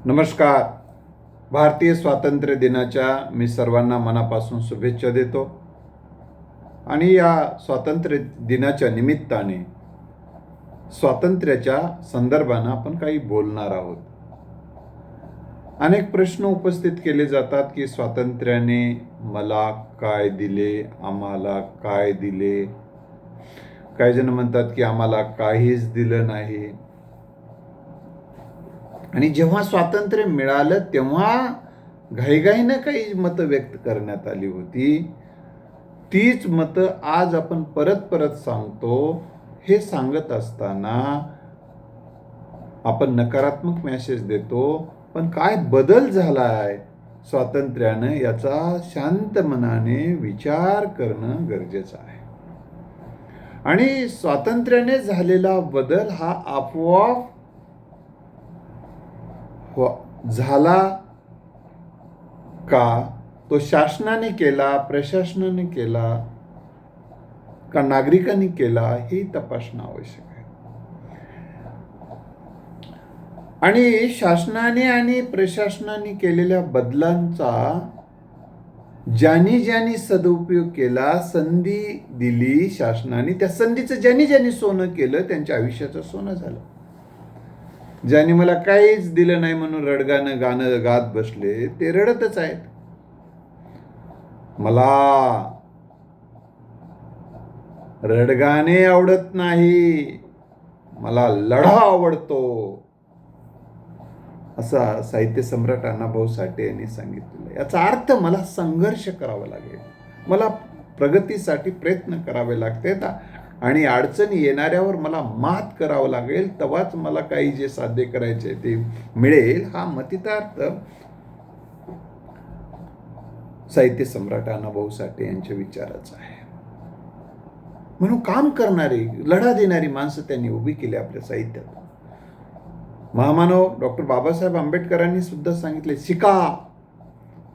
नमस्कार. भारतीय स्वातंत्र्य दिनाच्या मी सर्वांना मनापासून शुभेच्छा देतो. आणि या स्वातंत्र्य दिनाच्या निमित्ताने स्वातंत्र्याच्या संदर्भानं आपण काही बोलणार आहोत. अनेक प्रश्न उपस्थित केले जातात की स्वातंत्र्याने मला काय दिले, आम्हाला काय दिले. काही जण म्हणतात की आम्हाला काहीच दिलं नाही. आणि जेव्हा स्वातंत्र्य मिळालं तेव्हा घाईघाईनं काही मतं व्यक्त करण्यात आली होती. तीच मतं आज आपण परत परत सांगतो. हे सांगत असताना आपण नकारात्मक मेसेज देतो. पण काय बदल झालाय स्वातंत्र्यानं याचा शांत मनाने विचार करणं गरजेचं आहे. आणि स्वातंत्र्याने झालेला बदल हा आपोआप झाला का, तो शासनाने केला, प्रशासनाने केला का नागरिकांनी केला, हे तपासणं आवश्यक आहे. आणि शासनाने आणि प्रशासनाने केलेल्या बदलांचा ज्यांनी सदुपयोग केला, संधी दिली शासनाने, त्या संधीचं ज्यांनी सोनं केलं त्यांच्या आयुष्याचं सोनं झालं. ज्यांनी मला काहीच दिलं नाही म्हणून रडगाणं गाणं गात बसले ते रडतच आहेत. मला रडगाणे आवडत नाही, मला लढा आवडतो, असा साहित्य सम्राट अण्णाभाऊ साठे यांनी सांगितलेलं. याचा अर्थ मला संघर्ष करावा लागेल, मला प्रगतीसाठी प्रयत्न करावे लागतात आणि अडचणी येणाऱ्यावर मला मात करावं लागेल, तेव्हाच मला काही जे साध्य करायचे ते मिळेल. हा मतितार्थ साहित्य सम्राट अण्णाभाऊ साठे यांच्या विचाराचा आहे. म्हणून काम करणारी, लढा देणारी माणसं त्यांनी उभी केली आपल्या साहित्यात. महामानव डॉक्टर बाबासाहेब आंबेडकरांनी सुद्धा सांगितले, शिका,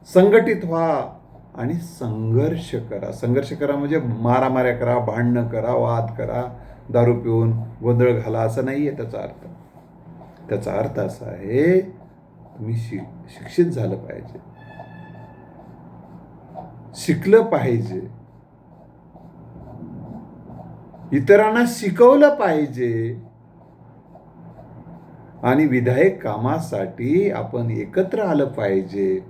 संघटित व्हा आणि संघर्ष करा. संघर्ष करा म्हणजे मारामाऱ्या करा, भांडणं करा, वाद करा, दारू पिऊन गोंधळ घाला, असं नाही आहे त्याचा अर्थ. त्याचा अर्थ असा आहे, तुम्ही शिक्षित झालं पाहिजे, शिकलं पाहिजे, इतरांना शिकवलं पाहिजे आणि विधायक कामासाठी आपण एकत्र आलं पाहिजे.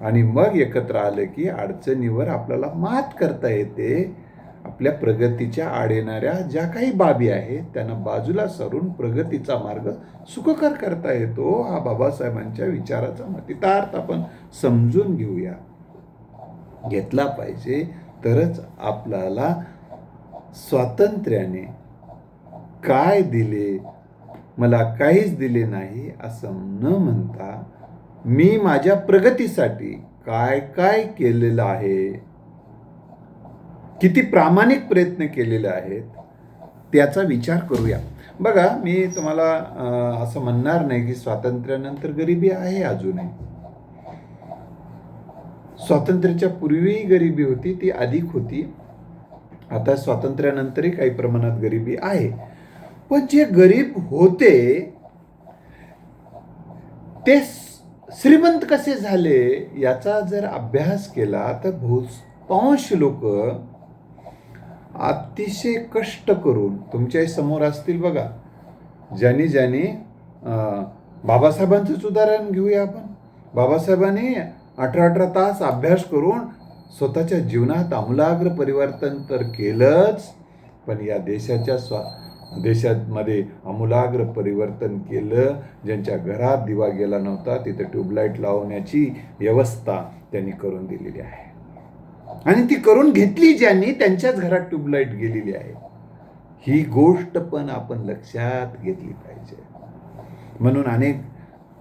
आणि मग एकत्र आलं की अडचणीवर आपल्याला मात करता येते. आपल्या प्रगतीच्या आड येणाऱ्या ज्या काही बाबी आहेत त्यांना बाजूला सरून प्रगतीचा मार्ग सुखकर करता येतो. हा बाबासाहेबांच्या विचाराचा मतितार्थ आपण समजून घेतला पाहिजे. तरच आपल्याला स्वातंत्र्याने काय दिले, मला काहीच दिले नाही असं न म्हणता, मी माझ्या प्रगतीसाठी काय काय केलेलं आहे, किती प्रामाणिक प्रयत्न केलेले आहेत, त्याचा विचार करूया. बघा, मी तुम्हाला असं म्हणणार नाही की स्वातंत्र्यानंतर गरिबी आहे. अजूनही स्वातंत्र्याच्या पूर्वी गरिबी होती, ती अधिक होती. आता स्वातंत्र्यानंतरही काही प्रमाणात गरिबी आहे. पण जे गरीब होते ते श्रीमंत कसे झाले याचा जर अभ्यास केला तर बहुतांश लोक अतिशय कष्ट करून, तुमच्या समोर असतील बघा, ज्यांनी बाबासाहेबांचंच उदाहरण घेऊया आपण. बाबासाहेबांनी 18 तास अभ्यास करून स्वतःच्या जीवनात आमूलाग्र परिवर्तन तर केलंच, पण या देशामध्ये आमूलाग्र परिवर्तन केलं. ज्यांच्या घरात दिवा गेला नव्हता तिथे ट्यूबलाईट लावण्याची व्यवस्था त्यांनी करून दिलेली आहे. आणि ती करून घेतली ज्यांनी, त्यांच्याच घरात ट्यूबलाईट गेलेली आहे. ही गोष्ट पण आपण लक्षात घेतली पाहिजे. म्हणून अनेक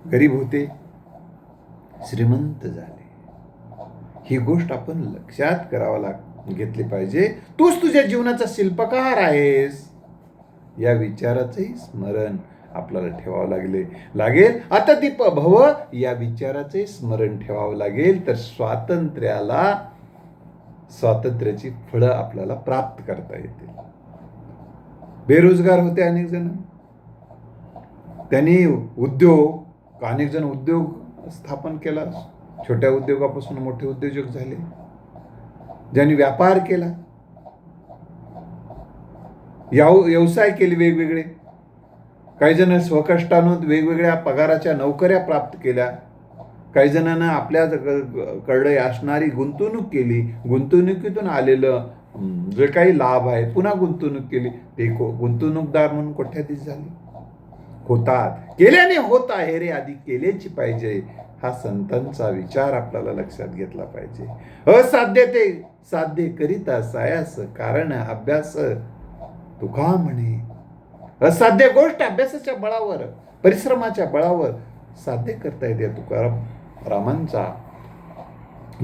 गरीब होते, श्रीमंत झाले. ही गोष्ट आपण लक्षात घेतली पाहिजे. तूच तुझ्या जीवनाचा शिल्पकार आहेस या विचाराचंही स्मरण आपल्याला ठेवावं लागेल. आता ती भव या विचाराचे स्मरण ठेवावं लागेल. तर स्वातंत्र्याची फळं आपल्याला प्राप्त करता येतील. बेरोजगार होते अनेक जण, त्यांनी उद्योग, अनेक जण उद्योग स्थापन केला, छोट्या उद्योगापासून मोठे उद्योजक झाले, ज्यांनी व्यापार केला, व्यवसाय केले वेगवेगळे. काही जण स्वकष्टानं वेगवेगळ्या पगाराच्या नोकऱ्या प्राप्त केल्या. काही जणांना आपल्याकडे असणारी गुंतवणूक केली, गुंतवणुकीतून आलेलं जे काही लाभ आहे पुन्हा गुंतवणूक केली, ते गुंतवणूकदार म्हणून कोट्याधीश झाले. होतात, केल्याने होत आहे रे, आधी केल्याची पाहिजे, हा संतांचा विचार आपल्याला लक्षात घेतला पाहिजे. असाध्य ते साध्य करिता सायास कारण अभ्यास तुका म्हणे. असाध्य गोष्ट अभ्यासाच्या बळावर, परिश्रमाच्या बळावर साध्य करता येते. तुकारामांचा,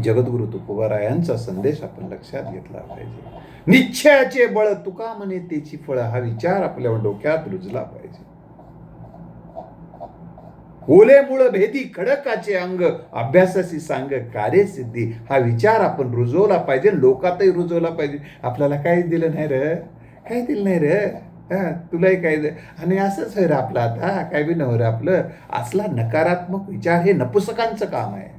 जगद्गुरु तुकोबारायांचा संदेश आपण लक्षात घेतला पाहिजे. निश्चयाचे बळ तुका म्हणे त्याची फळ, हा विचार आपल्या डोक्यात रुजला पाहिजे. ओले मुळ भेदी खडकाचे अंग, अभ्यासाची सांग कार्यसिद्धी, हा विचार आपण रुजवला पाहिजे, लोकातही रुजवला पाहिजे. आपल्याला काही दिलं नाही रे, काही दिलं नाही रे, तुलाही काही, आणि असंच आहे रे आपलं, आता काय बी नव्हतं आपलं. असला नकारात्मक विचार हे नपुसकांचं काम आहे.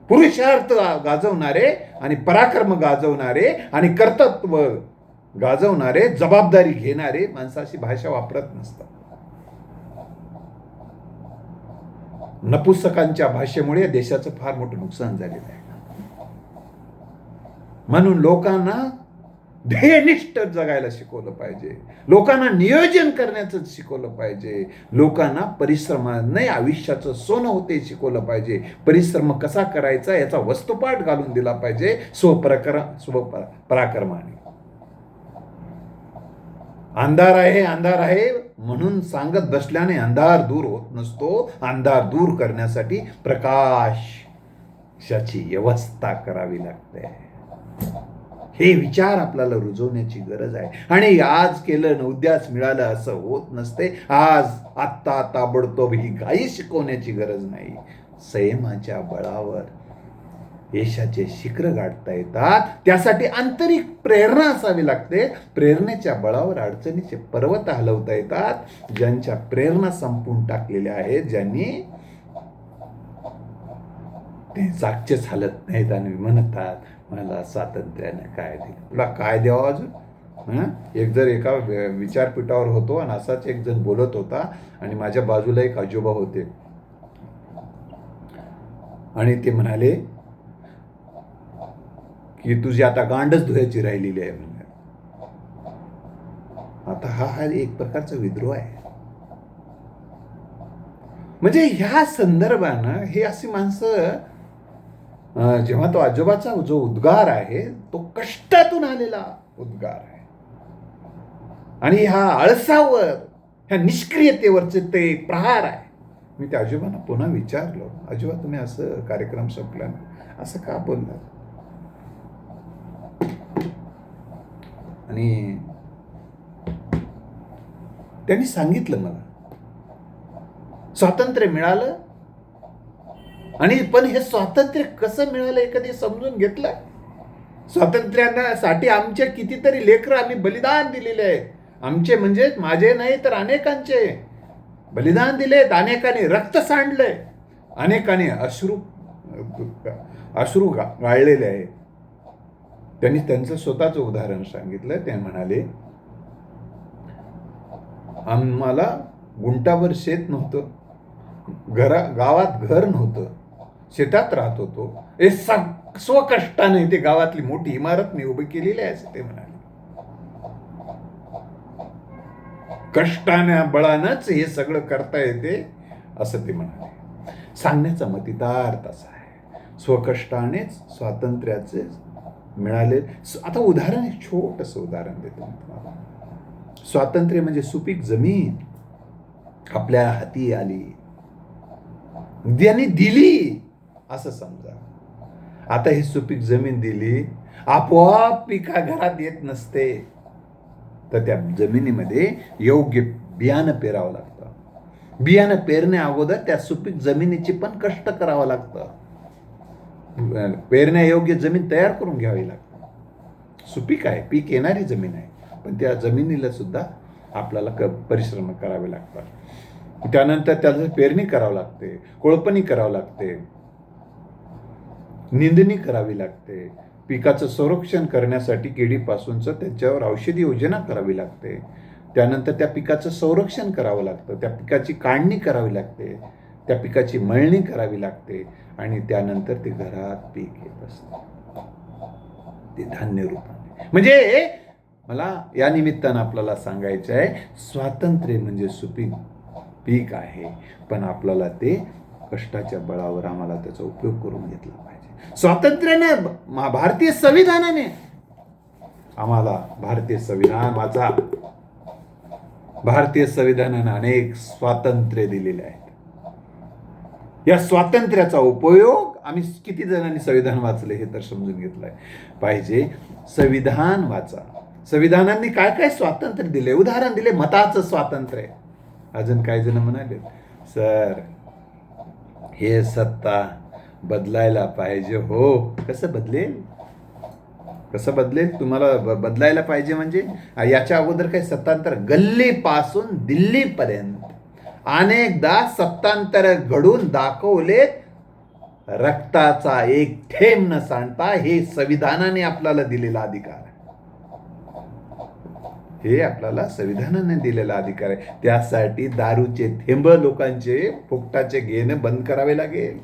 पुरुषार्थ गाजवणारे आणि पराक्रम गाजवणारे आणि कर्तृत्व गाजवणारे, जबाबदारी घेणारे माणसाची भाषा वापरत नसतात. नपुसकांच्या भाषेमुळे देशाचं फार मोठं नुकसान झालेलं आहे. म्हणून लोकांना ध्येयनिष्ठ जगायला शिकवलं पाहिजे, लोकांना नियोजन करण्याचं शिकवलं पाहिजे, लोकांना परिश्रमाने आयुष्याचं सोनं होते शिकवलं पाहिजे, परिश्रम कसा करायचा याचा वस्तुपाठ घालून दिला पाहिजे स्वपराक्रमाने. अंधार आहे, अंधार आहे म्हणून सांगत बसल्याने अंधार दूर होत नसतो. अंधार दूर करण्यासाठी प्रकाशाची व्यवस्था करावी लागते. हे विचार आपल्याला रुजवण्याची गरज आहे. आणि आज केलं न उद्याच मिळालं असं होत नसते. आज आत्ता ताबडतोब ही घाई शिकवण्याची गरज नाही. संयमाच्या बळावर यशाचे शिखर गाठता येतात. त्यासाठी आंतरिक प्रेरणा असावी लागते. प्रेरणेच्या बळावर अडचणीचे पर्वत हलवता येतात. ज्यांच्या प्रेरणा संपून टाकलेल्या आहेत, ज्यांनी ते जागचेच हलत नाहीत आणि म्हणतात मला स्वातंत्र्याने काय दिलं, तुला काय द्यावं अजून. एक जर एका विचारपीठावर होतो आणि असाच एक जण बोलत होता आणि माझ्या बाजूला एक आजोबा होते आणि ते म्हणाले की तुझी आता गांडच धुयाची राहिलेली आहे म्हणजे. आता हा एक प्रकारचा विद्रोह आहे. म्हणजे ह्या संदर्भानं हे अशी माणसं, जेव्हा तो आजोबाचा जो उद्गार आहे तो कष्टातून आलेला उद्गार आहे आणि ह्या आळसावर, ह्या निष्क्रियतेवरचे ते प्रहार आहे. मी त्या आजोबांना पुन्हा विचारलो, आजोबा तुम्ही असं कार्यक्रम संपला असं का बोलला. आणि त्यांनी सांगितलं मला स्वातंत्र्य मिळालं, आणि पण हे स्वातंत्र्य कसं मिळालं हे कधी समजून घेतलं. स्वातंत्र्यासाठी आमचे कितीतरी लेकरं आम्ही बलिदान दिलेले आहे. आमचे म्हणजे माझे नाही तर अनेकांचे बलिदान दिलेत, अनेकांनी रक्त सांडलंय, अनेकांनी अश्रू गाळलेले आहे. त्यांनी त्यांचं स्वतःचं उदाहरण सांगितलं. ते म्हणाले आम्हाला गुंटावर शेत नव्हतं, गावात घर नव्हतं, शेतात राहत होतो, हे स्वकष्टाने ते गावातली मोठी इमारत मी उभी केलेली आहे असं ते म्हणाले. कष्टाने बळानंच हे सगळं करता येते असं ते म्हणाले. सांगण्याचा मतितार्थ असा आहे, स्वकष्टानेच स्वातंत्र्याचे मिळाले. आता उदाहरण, एक छोटंसं उदाहरण देतो तुम्हाला. स्वातंत्र्य म्हणजे सुपीक जमीन आपल्या हाती आली, ज्यांनी दिली असं समजा. आता ही सुपीक जमीन दिली, आपोआप पिका घरात येत नसते, तर त्या जमिनीमध्ये योग्य बियाणं पेरावं लागतं. बियाणं पेरण्या अगोदर त्या सुपीक जमिनीची पण कष्ट करावं लागतं. पेरण्यायोग्य जमीन तयार करून घ्यावी लागते. सुपीक आहे, पीक येणारी जमीन आहे, पण त्या जमिनीला सुद्धा आपल्याला परिश्रम करावे लागतात. त्यानंतर त्याचं पेरणी करावं लागते, कोळपणी करावं लागते, निंदणी करावी लागते, पिकाचं संरक्षण करण्यासाठी किडीपासूनचं त्याच्यावर औषधी योजना करावी लागते, त्यानंतर त्या पिकाचं संरक्षण करावं लागतं, त्या पिकाची काढणी करावी लागते, त्या पिकाची मळणी करावी लागते आणि त्यानंतर ते घरात पीक येत असतं, ते धान्य रूपाने. म्हणजे मला या निमित्तानं आपल्याला सांगायचं आहे, स्वातंत्र्य म्हणजे सुपीक पीक आहे, पण आपल्याला ते कष्टाच्या बळावर आम्हाला त्याचा उपयोग करून घेतला पाहिजे. स्वातंत्र्याने, भारतीय संविधानाने आम्हाला, भारतीय संविधानाने अनेक स्वातंत्र्य दिलेले आहेत. या स्वातंत्र्याचा उपयोग आम्ही किती जणांनी संविधान वाचले हे तर समजून घेतलंय पाहिजे. संविधान वाचा. संविधानांनी काय काय स्वातंत्र्य दिले, उदाहरण दिले, मताचं स्वातंत्र्य. अजून काही जण म्हणाले, सर हे सत्ता बदलायला पाहिजे. हो, कसं बदलेल तुम्हाला बदलायला पाहिजे म्हणजे याच्या अगोदर काही सत्तांतर, गल्लीपासून दिल्लीपर्यंत अनेकदा सत्तांतर घडून दाखवले. रक्ताचा एक थेंब न सांडता हे संविधानाने आपल्याला दिलेला अधिकार आहे. हे आपल्याला संविधानाने दिलेला अधिकार आहे. त्यासाठी दारूचे थेंब लोकांचे फुकटाचे घेणं बंद करावे लागेल,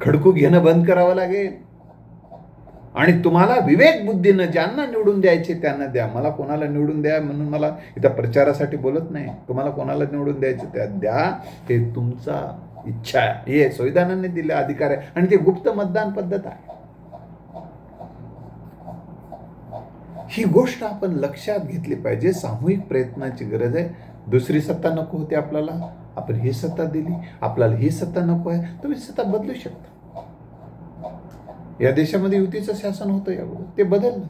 खडकू घेणं बंद करावं लागेल. आणि तुम्हाला विवेक बुद्धीनं ज्यांना निवडून द्यायचे त्यांना द्या. मला कोणाला निवडून द्या म्हणून मला इथं प्रचारासाठी बोलत नाही. तुम्हाला कोणाला निवडून द्यायचं त्या द्या, हे तुमचा इच्छा आहे. हे संविधानाने दिले अधिकार आहे आणि ते गुप्त मतदान पद्धत आहे. ही गोष्ट आपण लक्षात घेतली पाहिजे. सामूहिक प्रयत्नाची गरज आहे. दुसरी सत्ता नको होती आपल्याला, आपण ही सत्ता दिली. आपल्याला ही सत्ता नको आहे, तुम्ही सत्ता बदलू शकता. या देशामध्ये युतीचं शासन होतं यावर, ते बदललं.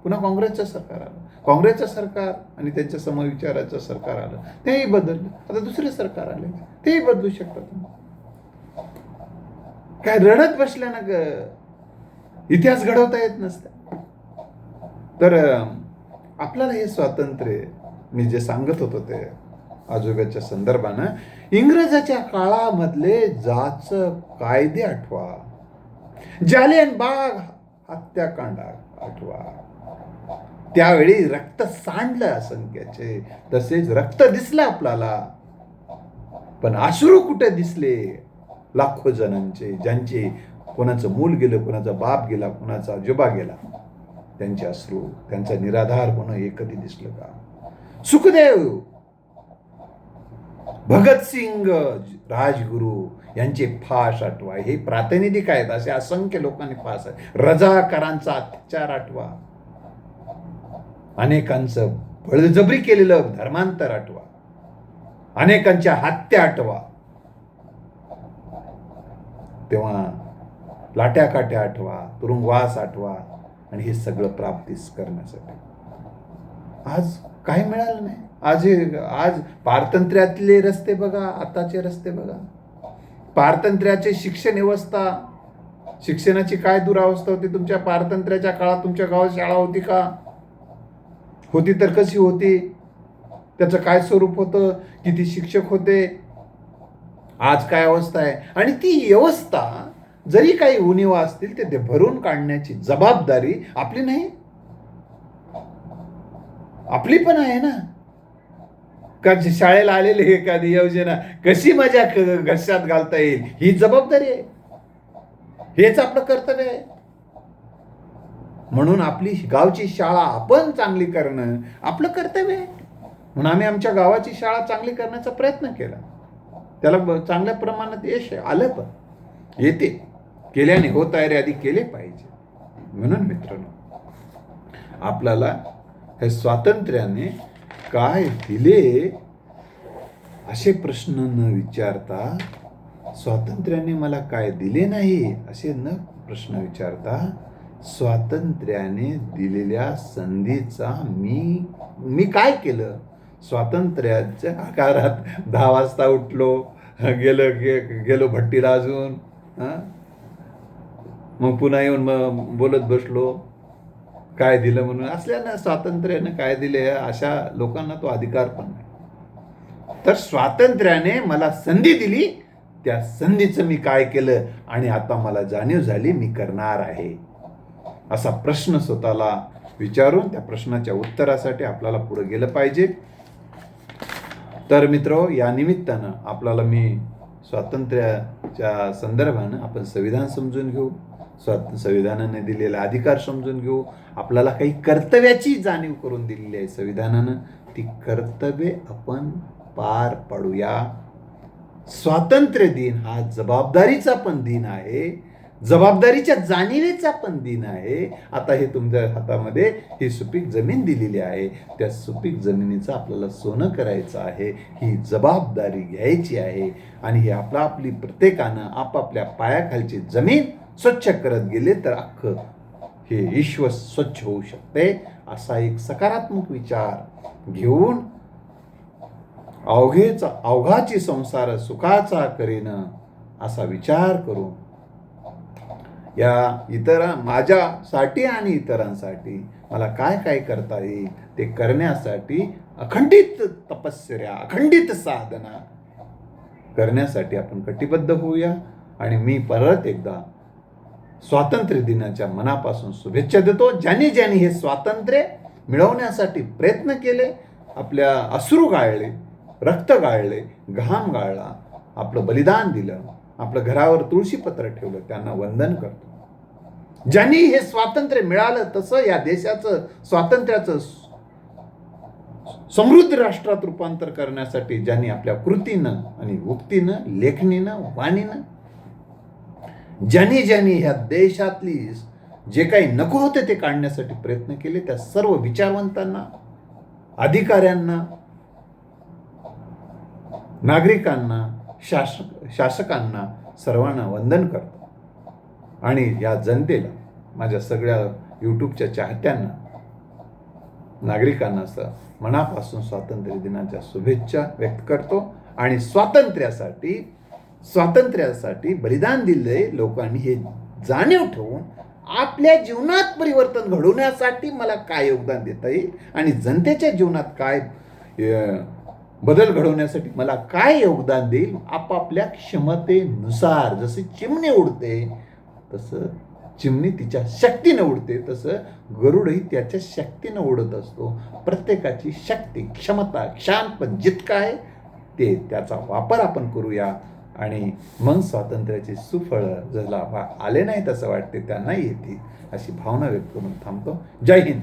पुन्हा काँग्रेसचं सरकार आलं. काँग्रेसचं सरकार आणि त्यांच्या समविचाराचं सरकार आलं, तेही बदललं. आता दुसरे सरकार आले, तेही बदलू शकतात तुम्ही. काय रडत बसल्या ना ग, इतिहास घडवता येत नसतं. तर आपल्याला हे स्वातंत्र्य मी जे सांगत होतो ते आजोबाच्या संदर्भानं, इंग्रजाच्या काळामधले जाच कायदे आठवा, जालियनबाग हत्याकांड आठवा. त्यावेळी रक्त सांडलं असंख्याचे, तसेच रक्त दिसलं आपल्याला, पण अश्रू कुठे दिसले लाखो जणांचे, ज्यांचे कोणाचं मूल गेलं, कोणाचा बाप गेला, कोणाचा आजोबा गेला, त्यांचे अश्रू, त्यांचा निराधार होणं हे कधी दिसलं का? सुखदेव, भगतसिंग, राजगुरू यांचे फास आठवा. हे प्रातिनिधिक आहेत, असे असंख्य लोकांनी फास आहे. रजाकारांचा अत्याचार आठवा, अनेकांचं बळजबरी केलेलं धर्मांतर आठवा, अनेकांच्या हत्या आठवा, तेव्हा लाट्याकाट्या आठवा, तुरुंगवास आठवा. आणि हे सगळं प्राप्तीस करण्यासाठी आज काही मिळालं नाही. आज पारतंत्र्यातले रस्ते बघा, आताचे रस्ते बघा. पारतंत्र्याचे शिक्षण व्यवस्था, शिक्षणाची काय दुरावस्था होती. तुमच्या पारतंत्र्याच्या काळात तुमच्या गावात शाळा होती का? होती तर कशी होती? त्याचं काय स्वरूप होतं? किती शिक्षक होते? आज काय अवस्था आहे? आणि ती व्यवस्था जरी काही उणिवा असतील ते भरून काढण्याची जबाबदारी आपली नाही, आपली पण आहे ना. का शाळेला आलेली एखादी योजना कशी माझ्या घशात घालता येईल, ही जबाबदारी आहे. हेच आपलं कर्तव्य आहे. म्हणून आपली गावची शाळा आपण चांगली करणं आपलं कर्तव्य आहे. म्हणून आम्ही आमच्या गावाची शाळा चांगली करण्याचा प्रयत्न केला. त्याला चांगल्या प्रमाणात यश आलं, पण येते केल्याने होत आहे रे, आधी केले पाहिजे. म्हणून मित्रांनो, आपल्याला हे स्वातंत्र्याने काय दिले असे प्रश्न न विचारता, स्वातंत्र्याने मला काय दिले नाही असे न प्रश्न विचारता, स्वातंत्र्याने दिलेल्या संधीचा मी काय केलं? स्वातंत्र्याच्या आकारात 10 वाजता उठलो, गेलो भट्टीला, अजून मग पुन्हा येऊन मग बोलत बसलो काय दिलं म्हणून. असल्यानं स्वातंत्र्यानं काय दिले अशा लोकांना तो अधिकार पण नाही. तर स्वातंत्र्याने मला संधी दिली, त्या संधीचं मी काय केलं आणि आता मला जाणीव झाली मी करणार आहे, असा प्रश्न स्वतःला विचारून त्या प्रश्नाच्या उत्तरासाठी आपल्याला पुढे गेलं पाहिजे. तर मित्र, या निमित्तानं आपल्याला मी स्वातंत्र्याच्या संदर्भानं आपण संविधान समजून घेऊ, संविधानाने दिलेला अधिकार समजून घेऊ. आपल्याला काही कर्तव्याची जाणीव करून दिलेली आहे संविधानानं, ती कर्तव्ये आपण पार पाडूया. स्वातंत्र्य दिन हा जबाबदारीचा पण दिन आहे, जबाबदारीच्या जाणीवेचा पण दिन आहे. आता हे तुमच्या हातामध्ये ही सुपीक जमीन दिलेली आहे, त्या सुपीक जमिनीचं आपल्याला सोनं करायचं आहे, ही जबाबदारी घ्यायची आहे. आणि हे आपली प्रत्येकानं आपापल्या पायाखालची जमीन स्वच्छ करत गेले तर अख्खं हे विश्व स्वच्छ होऊ शकते, असा एक सकारात्मक विचार घेऊन अवघाची संसार सुखाचा करेन असा विचार करून या माझ्यासाठी आणि इतरांसाठी मला काय काय करता येईल ते करण्यासाठी अखंडित तपश्चर्या, अखंडित साधना करण्यासाठी आपण कटिबद्ध होऊया. आणि मी परत एकदा स्वातंत्र्य दिनाच्या मनापासून शुभेच्छा देतो. ज्यांनी हे स्वातंत्र्य मिळवण्यासाठी प्रयत्न केले, आपल्या अश्रू गाळले, रक्त गाळले, घाम गाळला, आपलं बलिदान दिलं, आपलं घरावर तुळशीपत्र ठेवलं, त्यांना वंदन करतो. ज्यांनी हे स्वातंत्र्य मिळालं तसं या देशाचं स्वातंत्र्याचं समृद्ध राष्ट्रात रूपांतर करण्यासाठी ज्यांनी आपल्या कृतीनं आणि उक्तीनं, लेखणीनं, वाणीनं, ज्यांनी ह्या देशातली जे काही नको होते ते काढण्यासाठी प्रयत्न केले, त्या सर्व विचारवंतांना, अधिकाऱ्यांना, नागरिकांना, शासकांना सर्वांना वंदन करतो. आणि या जनतेला, माझ्या सगळ्या यूट्यूबच्या चाहत्यांना, नागरिकांना मनापासून स्वातंत्र्य दिनाच्या शुभेच्छा व्यक्त करतो. आणि स्वातंत्र्यासाठी बलिदान दिले लोकांनी हे जाणीव ठेवून आपल्या जीवनात परिवर्तन घडवण्यासाठी मला काय योगदान देता येईल आणि जनतेच्या जीवनात काय बदल घडवण्यासाठी मला काय योगदान देईल, आपापल्या क्षमतेनुसार. जसे चिमणी उडते तसं चिमणी तिच्या शक्तीनं उडते, तसं गरुडही त्याच्या शक्तीनं उडत असतो. प्रत्येकाची शक्ती, क्षमता, क्षान पण जितका आहे ते त्याचा वापर आपण करूया. आणि मग स्वातंत्र्याची सुफळं ज्याला आले नाहीत असं वाटते त्यांना येतील, अशी भावना व्यक्त करून थांबतो. जय हिंद.